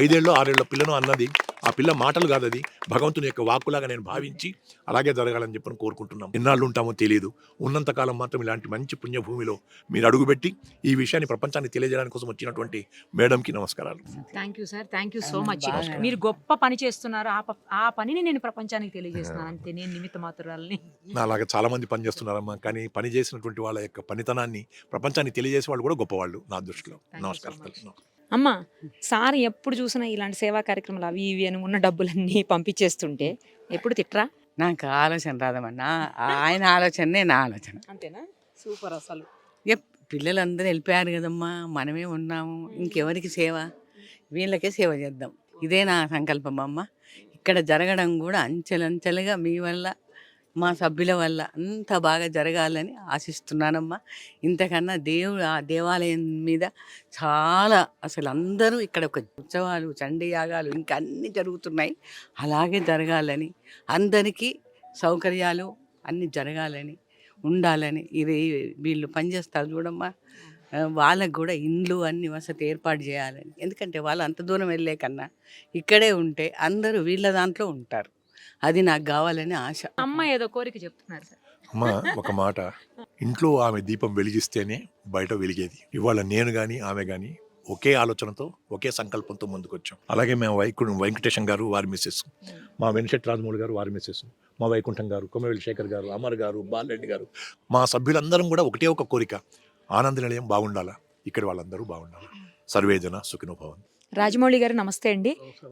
5 ఏళ్ళో 6 ఏళ్ళ పిల్లను అన్నది. ఆ ఆ పిల్ల మాటలు కాదు, అది భగవంతుని యొక్క వాక్కులాగా నేను భావించి అలాగే జరగాలని చెప్పని కోరుకుంటున్నాం. ఎన్నాళ్ళు ఉంటామో తెలియదు, ఉన్నంతకాలం మాత్రం ఇలాంటి మంచి పుణ్యభూమిలో మీరు అడుగుపెట్టి ఈ విషయాన్ని ప్రపంచానికి తెలియజేయడానికి కోసం వచ్చినటువంటి మేడంకి నమస్కారాలు. Thank you sir, thank you so much. మీరు గొప్ప పని చేస్తున్నారు, ఆ పనిని నేను ప్రపంచానికి తెలియజేస్తున్నాను అంతే, నేను నిమిత్త మాత్రాలని. నా అలాగే చాలా మంది పని చేస్తున్నారమ్మా, కానీ పని చేసినటువంటి వాళ్ళ యొక్క పనితనాన్ని ప్రపంచానికి తెలియజేసే వాళ్ళు కూడా గొప్పవాళ్ళు నా దృష్టిలో. నమస్కారం. అమ్మ, సార్ ఎప్పుడు చూసినా ఇలాంటి సేవా కార్యక్రమాలు అవి ఇవి అని ఉన్న డబ్బులన్నీ పంపించేస్తుంటే ఎప్పుడు తిట్రా? నాకు ఆలోచన రాదమ్మా, ఆయన ఆలోచనే నా ఆలోచన. అంతేనా? సూపర్. అసలు పిల్లలందరూ వెళ్ళిపోయారు కదమ్మా, మనమే ఉన్నాము, ఇంకెవరికి సేవ, వీళ్ళకే సేవ చేద్దాం, ఇదే నా సంకల్పం అమ్మ. ఇక్కడ జరగడం కూడా అంచెలంచెలుగా మీ వల్ల, మా సభ్యుల వల్ల అంత బాగా జరగాలని ఆశిస్తున్నానమ్మా. ఇంతకన్నా ఆ దేవాలయం మీద చాలా అసలు అందరూ ఇక్కడ ఒక ఉత్సవాలు, చండీ యాగాలు ఇంకా అన్నీ జరుగుతున్నాయి, అలాగే జరగాలని, అందరికీ సౌకర్యాలు అన్నీ జరగాలని, ఉండాలని. ఇది వీళ్ళు పనిచేస్తారు చూడమ్మా, వాళ్ళకు కూడా ఇండ్లు అన్ని వసతి ఏర్పాటు చేయాలని. ఎందుకంటే వాళ్ళు అంత దూరం వెళ్ళే కన్నా ఇక్కడే ఉంటే అందరూ వీళ్ళ దాంట్లో ఉంటారు, అది నాకు కావాలని ఆశ. అమ్మ ఏదో కోరిక చెప్తున్నారు సార్. అమ్మా, ఒక మాట, ఇంట్లో ఆమె దీపం వెలిగిస్తేనే బయట వెలిగేది. ఇవాళ నేను కానీ ఆమె కానీ ఒకే ఆలోచనతో, ఒకే సంకల్పంతో ముందుకొచ్చాం. అలాగే మేము వెంకటేశం గారు వారి మిస్సెస్, మా వెంకట రాజమౌళి గారు వారి మిస్సెస్, మా వైకుంఠం గారు, కొమ్మవేలి శేఖర్ గారు, అమర్ గారు, బాలరెడ్డి గారు, మా సభ్యులందరం కూడా ఒకటే ఒక కోరిక, ఆనంద నిలయం బాగుండాలా, ఇక్కడ వాళ్ళందరూ బాగుండాలా. సర్వేజన సుఖినో భవంతు. రాజమౌళి గారు నమస్తే అండి.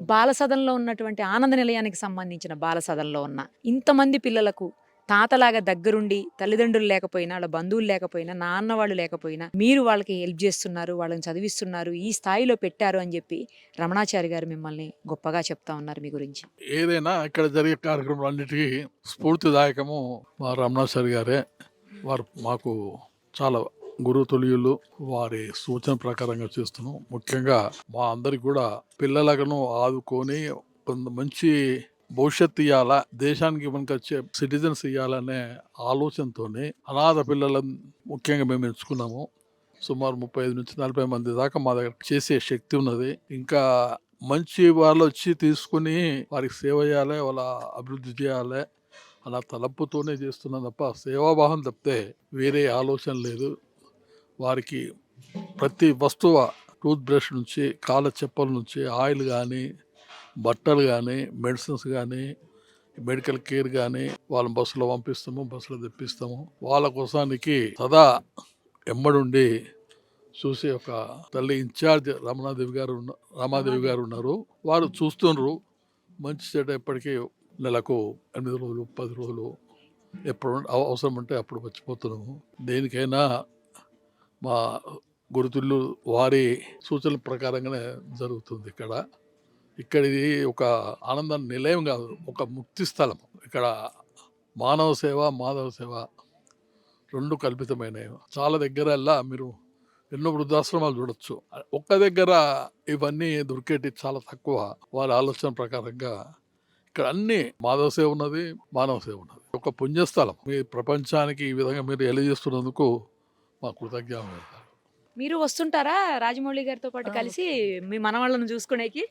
బాలసదనంలో ఉన్నటువంటి ఆనంద నిలయానికి సంబంధించిన బాలసదనంలో ఉన్న ఇంతమంది పిల్లలకు తాతలాగా దగ్గరుండి, తల్లిదండ్రులు లేకపోయినా, వాళ్ళ బంధువులు లేకపోయినా, నాన్న వాళ్ళు లేకపోయినా మీరు వాళ్ళకి హెల్ప్ చేస్తున్నారు, వాళ్ళని చదివిస్తున్నారు, ఈ స్థాయిలో పెట్టారు అని చెప్పి రమణాచారి గారు మిమ్మల్ని గొప్పగా చెప్తా ఉన్నారు మీ గురించి. ఏదైనా ఇక్కడ జరిగే కార్యక్రమాలన్నిటికీ స్ఫూర్తిదాయకము మా రమణాచారి గారే. వారు మాకు చాలా గురు తుల్యులు, వారి సూచన ప్రకారంగా చేస్తున్నాం. ముఖ్యంగా మా అందరికి కూడా పిల్లలను ఆదుకొని కొంత మంచి భవిష్యత్తు ఇవ్వాలా, దేశానికి మనకు వచ్చే సిటిజన్స్ ఇవ్వాలనే ఆలోచనతోనే అనాథ పిల్లలను ముఖ్యంగా మేము ఎంచుకున్నాము. సుమారు 35 నుంచి 40 మంది దాకా మా దగ్గర చేసే శక్తి ఉన్నది. ఇంకా మంచి వాళ్ళు వచ్చి తీసుకుని వారికి సేవ చేయాలి, వాళ్ళ అభివృద్ధి చేయాలి అలా తలపుతోనే చేస్తున్నాం తప్ప సేవాభావం తప్పితే వేరే ఆలోచన లేదు. వారికి ప్రతి వస్తువు, టూత్ బ్రష్ నుంచి కాళ్ళ చెప్పుల నుంచి ఆయిల్ కానీ, బట్టలు కానీ, మెడిసిన్స్ కానీ, మెడికల్ కేర్ కానీ వాళ్ళని బస్సులో పంపిస్తాము, బస్సులో తెప్పిస్తాము. వాళ్ళ కోసానికి సదా ఎమ్మడుండి చూసే ఒక తల్లి ఇన్ఛార్జ్ రమాదేవి గారు ఉన్నారు. వారు చూస్తున్నారు. మంచి చెడ్డ ఎప్పటికీ నెలకు 8 రోజులు 10 రోజులు ఎప్పుడు అవసరం ఉంటే అప్పుడు వచ్చిపోతున్నాము. దేనికైనా మా గురుతులు వారి సూచనల ప్రకారంగానే జరుగుతుంది. ఇక్కడిది ఒక ఆనంద నిలయం కాదు, ఒక ముక్తి స్థలం. ఇక్కడ మానవ సేవ, మాధవ సేవ రెండు కల్పితమైనవి. చాలా దగ్గరల్లా మీరు ఎన్నో వృద్ధాశ్రమాలు చూడొచ్చు. ఒక్క దగ్గర ఇవన్నీ దొరికేటి చాలా తక్కువ. వారి ఆలోచన ప్రకారంగా ఇక్కడ అన్ని మాధవ సేవ ఉన్నది, మానవ సేవ ఉన్నది. ఒక పుణ్యస్థలం. మీ ప్రపంచానికి ఈ విధంగా మీరు తెలియజేస్తున్నందుకు మా కృతజ్ఞతలు. మీరు వస్తుంటారా రాజమౌళి గారితో పాటు కలిసి మీ మనవాళ్ళను చూసుకునేకి?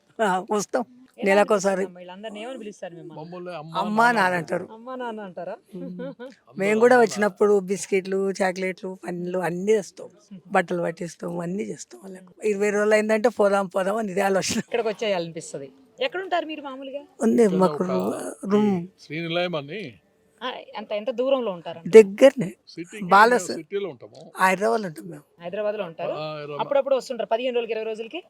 వస్తాం, నెలకోసారి. వీళ్ళందరినీ ఏమని పిలుస్తారు మిమ్మల్ని? అమ్మా నాన్న అంటారు. అమ్మా నాన్న అంటారా? మేము కూడా వచ్చినప్పుడు బిస్కెట్లు, చాక్లెట్లు, పన్నులు అన్ని తెస్తాం, బట్టలు పట్టిస్తాం, అన్ని చేస్తాం. వాళ్ళకు 20 రోజులు అయిందంటే పోదాం అని ఇదే ఆలోచన. ఇక్కడికి వచ్చేయాలనిపిస్తుంది. ఎక్కడ ఉంటారు మీరు మామూలుగా? ఉంది మాకు రూమ్ శ్రీనిలయం అని. ఎంత దూరంలో ఉంటారు? దగ్గరనే, సిటీలో ఉంటాము. హైదరాబాద్ ఉంటాం మేము. హైదరాబాద్ లో ఉంటారు. అప్పుడప్పుడు వస్తుంటారు 15 రోజులకి 20 రోజులకి?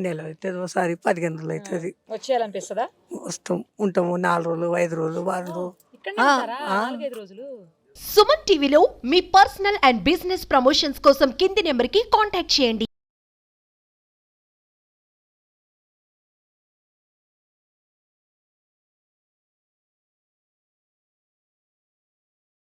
నెల అవుతుంది, ఒకసారి 15 రోజులు అవుతుంది. వచ్చేయాలనిపిస్తుందా? వస్తాం, ఉంటాము 4 రోజులు 5 రోజులు 6 రోజులు. ఇక్కడ 4-5 రోజులు. సుమన్ టీవీలో మీ పర్సనల్ అండ్ బిజినెస్ ప్రమోషన్స్ కోసం కింది నెంబర్కి కాంటాక్ట్ చేయండి.